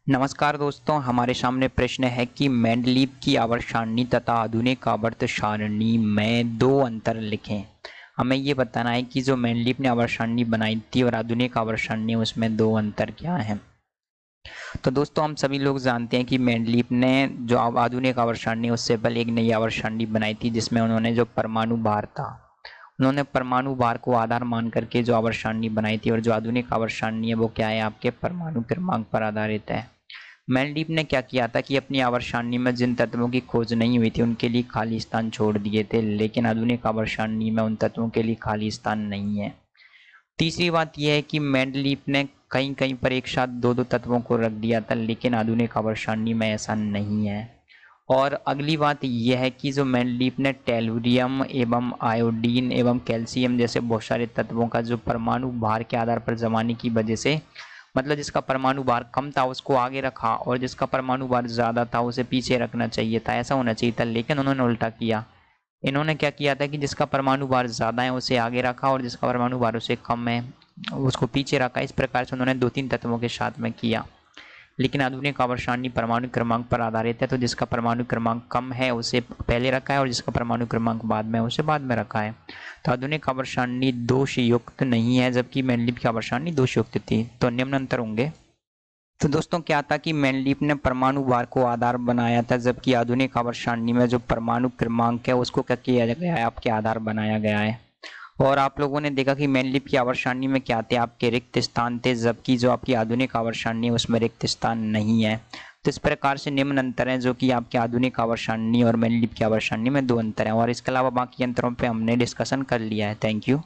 नमस्कार दोस्तों, हमारे सामने प्रश्न है कि मेंडलीव की आवर्त सारणी तथा आधुनिक आवर्त सारणी में दो अंतर लिखें। हमें ये बताना है कि जो मेंडलीव ने आवर्त सारणी बनाई थी और आधुनिक आवर्त सारणी उसमें दो अंतर क्या हैं। तो दोस्तों, हम सभी लोग जानते हैं कि मेंडलीव ने जो आधुनिक आवर्त सारणी उससे पहले एक नई आवर्त सारणी बनाई थी, जिसमें उन्होंने जो परमाणु भार था, उन्होंने परमाणु भार को आधार मान करके जो आवर्त सारणी बनाई थी। और जो आधुनिक आवर्त सारणी है वो क्या है, आपके परमाणु क्रमांक पर आधारित है। मेंडलीव ने क्या किया था कि अपनी आवर्त सारणी में जिन तत्वों की खोज नहीं हुई थी उनके लिए खाली स्थान छोड़ दिए थे, लेकिन आधुनिक आवर्त सारणी में उन तत्वों के लिए खाली स्थान नहीं है। तीसरी बात यह है कि मेंडलीव ने कहीं कहीं पर एक साथ दो दो तत्वों को रख दिया था, लेकिन आधुनिक आवर्त सारणी में ऐसा नहीं है। और अगली बात यह है कि जो मेंडलीव ने टेलुरियम एवं आयोडीन एवं कैल्शियम जैसे बहुत सारे तत्वों का जो परमाणु भार के आधार पर जमाने की वजह से, मतलब जिसका परमाणु भार कम था उसको आगे रखा और जिसका परमाणु भार ज़्यादा था उसे पीछे रखना चाहिए था, ऐसा होना चाहिए था, लेकिन उन्होंने उल्टा किया। इन्होंने क्या किया था कि जिसका परमाणु भार ज़्यादा है उसे आगे रखा और जिसका परमाणु भार उसे कम है उसको पीछे रखा। इस प्रकार से उन्होंने दो तीन तत्वों के साथ में किया। लेकिन आधुनिक आवर्त सारणी परमाणु क्रमांक पर आधारित है, तो जिसका परमाणु क्रमांक कम है उसे पहले रखा है और जिसका परमाणु क्रमांक बाद में उसे बाद में रखा है। तो आधुनिक आवर्त सारणी दोष युक्त नहीं है, जबकि मेंडलीव की आवर्त सारणी दोष युक्त थी। तो निम्न अंतर होंगे। तो दोस्तों, क्या था कि मेंडलीव ने परमाणु भार को आधार बनाया था, जबकि आधुनिक आवर्त सारणी में जो परमाणु क्रमांक है उसको क्या किया गया है, आपके आधार बनाया गया है। और आप लोगों ने देखा कि मेंडलीव की आवर्त सारणी में क्या थे, आपके रिक्त स्थान थे, जबकि जो आपकी आधुनिक आवर्त सारणी है उसमें रिक्त स्थान नहीं है। तो इस प्रकार से निम्न अंतर हैं जो कि आपके आधुनिक आवर्त सारणी और मेंडलीव की आवर्त सारणी में दो अंतर हैं। और इसके अलावा बाकी अंतरों पे हमने डिस्कशन कर लिया है। Thank you.